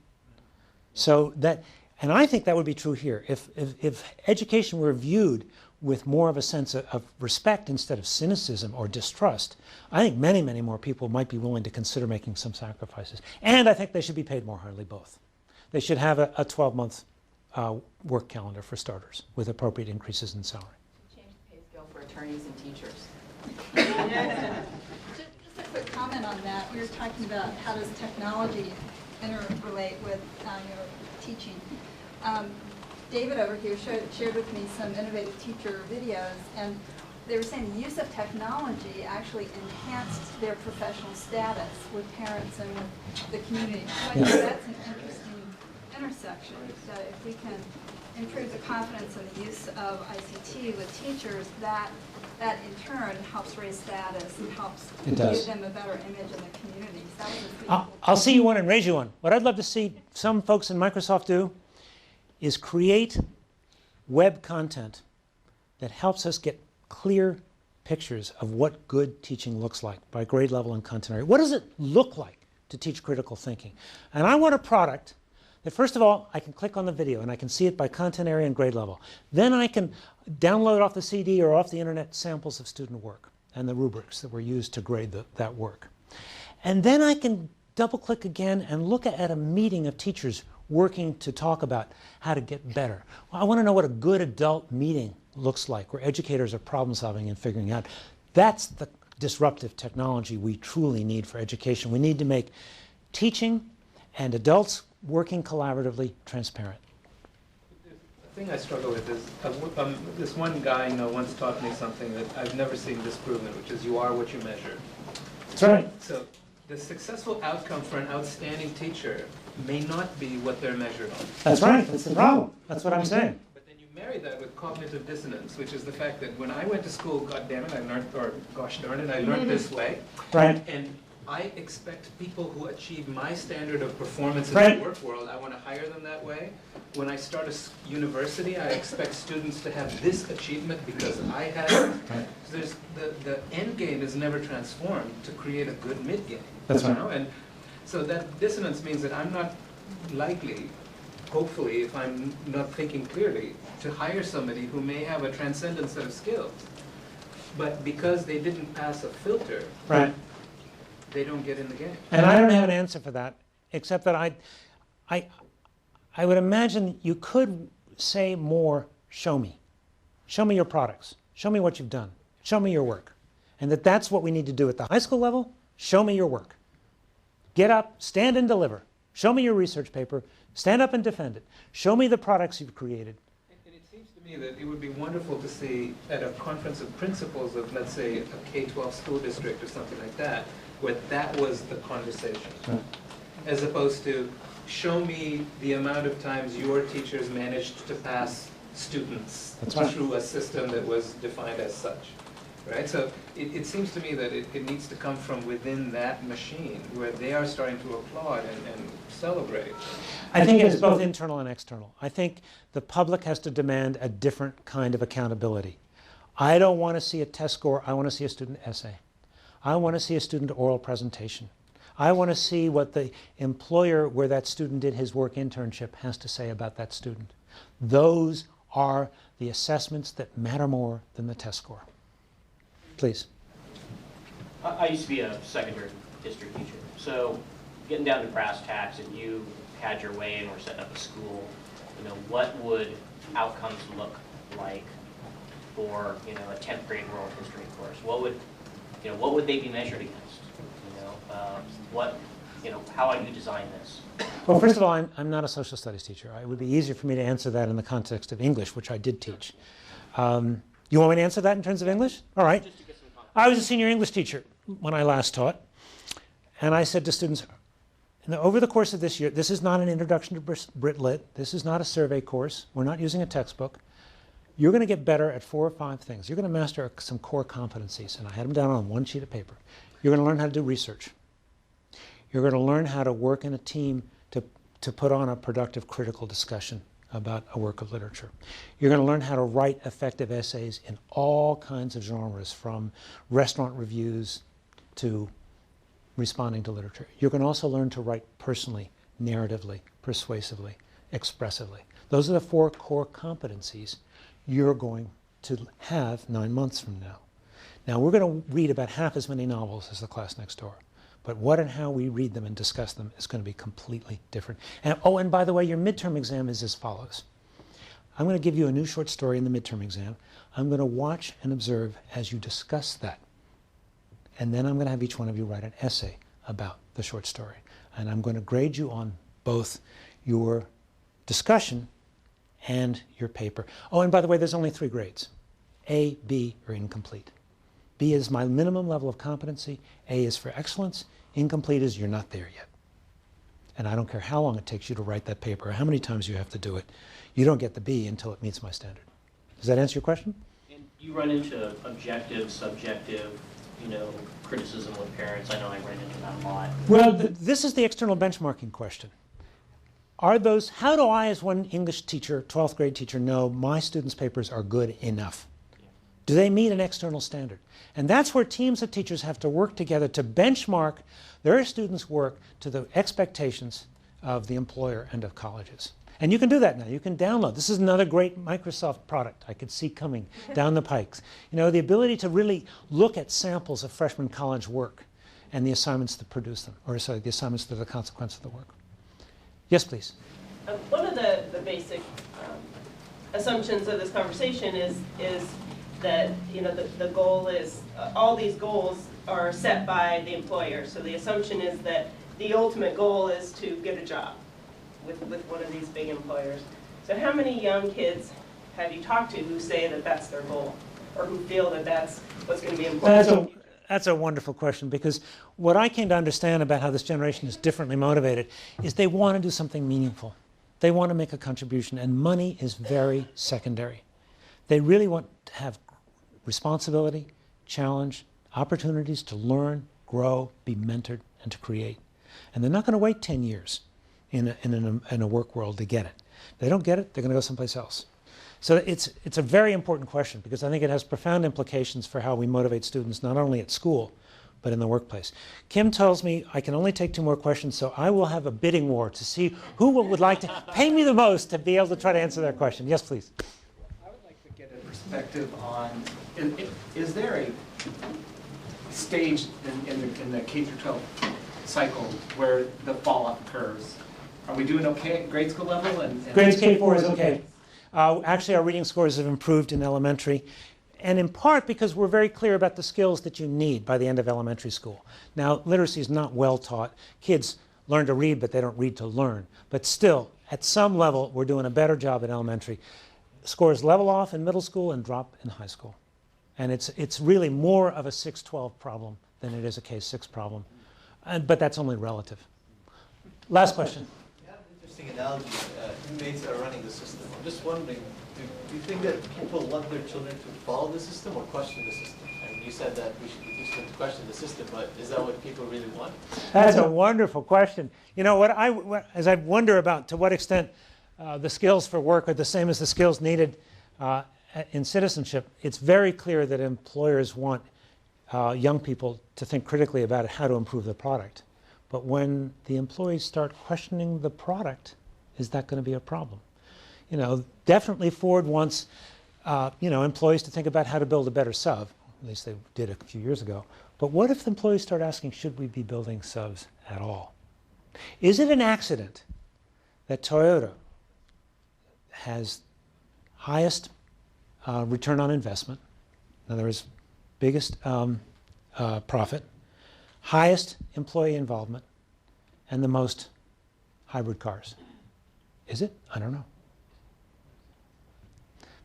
So that, and I think that would be true here. If education were viewed with more of a sense of respect instead of cynicism or distrust, I think many, many more people might be willing to consider making some sacrifices. And I think they should be paid more highly, both. They should have a 12-month work calendar for starters, with appropriate increases in salary. Change the pay scale for attorneys and teachers. Just a quick comment on that. We were talking about how does technology interrelate with your teaching. David over here shared with me some innovative teacher videos, and they were saying the use of technology actually enhanced their professional status with parents and with the community. So I think that's an interesting intersection, that if we can improve the confidence in the use of ICT with teachers, that in turn helps raise status and helps give them a better image in the community. So that was a pretty cool. I'll see you one and raise you one. What I'd love to see some folks in Microsoft do is create web content that helps us get clear pictures of what good teaching looks like by grade level and content area. What does it look like to teach critical thinking? And I want a product that, first of all, I can click on the video and I can see it by content area and grade level. Then I can download off the CD or off the internet samples of student work and the rubrics that were used to grade that work. And then I can double click again and look at a meeting of teachers working to talk about how to get better. Well, I want to know what a good adult meeting looks like, where educators are problem solving and figuring out. That's the disruptive technology we truly need for education. We need to make teaching and adults working collaboratively transparent. The thing I struggle with is, this one guy once taught me something that I've never seen disproven, which is you are what you measure. That's right. So the successful outcome for an outstanding teacher may not be what they're measured on. That's right. That's the problem. That's what I'm saying. But then you marry that with cognitive dissonance, which is the fact that when I went to school, God damn it, I learned, or gosh darn it, I learned this way. Right. And I expect people who achieve my standard of performance in the work world, I want to hire them that way. When I start a university, I expect students to have this achievement because I had it. Right. So the end game is never transformed to create a good mid game. That's right. And so that dissonance means that I'm not likely, hopefully, if I'm not thinking clearly, to hire somebody who may have a transcendent set of skills. But because they didn't pass a filter, right, they don't get in the game. And I don't have an answer for that, except that I would imagine you could say more, show me. Show me your products. Show me what you've done. Show me your work. And that's what we need to do at the high school level. Show me your work. Get up, stand and deliver. Show me your research paper. Stand up and defend it. Show me the products you've created. And it seems to me that it would be wonderful to see at a conference of principals of, let's say, a K-12 school district or something like that, where that was the conversation. Right. As opposed to, show me the amount of times your teachers managed to pass students through a system that was defined as such. Right? So it seems to me that it needs to come from within that machine where they are starting to applaud and celebrate. I think it is both internal and external. I think the public has to demand a different kind of accountability. I don't want to see a test score. I want to see a student essay. I want to see a student oral presentation. I want to see what the employer where that student did his work internship has to say about that student. Those are the assessments that matter more than the test score. Please. I used to be a secondary district teacher. So getting down to brass tacks, and you had your way and were setting up a school, what would outcomes look like for, a 10th grade world history course? What would they be measured against? How would you design this? Well, first of all, I'm not a social studies teacher. It would be easier for me to answer that in the context of English, which I did teach. You want me to answer that in terms of English? All right. I was a senior English teacher when I last taught, and I said to students, over the course of this year, this is not an introduction to Brit Lit, this is not a survey course, we're not using a textbook. You're going to get better at 4 or 5 things. You're going to master some core competencies, and I had them down on one sheet of paper. You're going to learn how to do research. You're going to learn how to work in a team to put on a productive critical discussion about a work of literature. You're going to learn how to write effective essays in all kinds of genres, from restaurant reviews to responding to literature. You can also learn to write personally, narratively, persuasively, expressively. Those are the 4 core competencies you're going to have 9 months from now. Now, we're going to read about half as many novels as the class next door. But what and how we read them and discuss them is going to be completely different. And, oh, and by the way, your midterm exam is as follows. I'm going to give you a new short story in the midterm exam. I'm going to watch and observe as you discuss that. And then I'm going to have each one of you write an essay about the short story. And I'm going to grade you on both your discussion and your paper. Oh, and by the way, there's only 3 grades. A, B, or incomplete. B is my minimum level of competency. A is for excellence. Incomplete is you're not there yet. And I don't care how long it takes you to write that paper or how many times you have to do it. You don't get the B until it meets my standard. Does that answer your question? And you run into objective, subjective, criticism with parents. I know I ran into that a lot. Well, this is the external benchmarking question. How do I, as one English teacher, 12th grade teacher, know my students' papers are good enough? Do they meet an external standard? And that's where teams of teachers have to work together to benchmark their students' work to the expectations of the employer and of colleges. And you can do that now. You can download. This is another great Microsoft product I could see coming down the pikes. The ability to really look at samples of freshman college work and the assignments that produce them, or sorry, the assignments that are the consequence of the work. Yes, please. One of the basic assumptions of this conversation is that the goal is, all these goals are set by the employer. So the assumption is that the ultimate goal is to get a job with one of these big employers. So how many young kids have you talked to who say that that's their goal, or who feel that that's what's going to be important? That's a wonderful question, because what I came to understand about how this generation is differently motivated is they want to do something meaningful. They want to make a contribution, and money is very secondary. They really want to have responsibility, challenge, opportunities to learn, grow, be mentored, and to create. And they're not going to wait 10 years in a work world to get it. If they don't get it, they're going to go someplace else. So it's a very important question, because I think it has profound implications for how we motivate students, not only at school, but in the workplace. Kim tells me I can only take 2 more questions, so I will have a bidding war to see who would like to pay me the most to be able to try to answer that question. Yes, please. I would like to get a perspective on, is there a stage in the K-12 cycle where the fall-off occurs? Are we doing okay at grade school level? Grades K-4 is okay. Actually, our reading scores have improved in elementary, and in part because we're very clear about the skills that you need by the end of elementary school. Now, literacy is not well taught. Kids learn to read, but they don't read to learn. But still, at some level, we're doing a better job at elementary. Scores level off in middle school and drop in high school. And it's really more of a 6-12 problem than it is a K-6 problem. But that's only relative. Last question. Interesting analogy. Inmates are running the system. I'm just wondering, do you think that people want their children to follow the system or question the system? I mean, you said that we should teach them to question the system, but is that what people really want? That's a wonderful question. As I wonder about to what extent the skills for work are the same as the skills needed in citizenship, it's very clear that employers want young people to think critically about how to improve the product. But when the employees start questioning the product, is that going to be a problem? Definitely Ford wants employees to think about how to build a better sub. At least they did a few years ago. But what if the employees start asking, should we be building subs at all? Is it an accident that Toyota has highest return on investment, in other words, biggest profit, highest employee involvement, and the most hybrid cars? Is it? I don't know.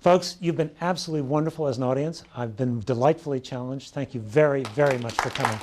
Folks, you've been absolutely wonderful as an audience. I've been delightfully challenged. Thank you very, very much for coming.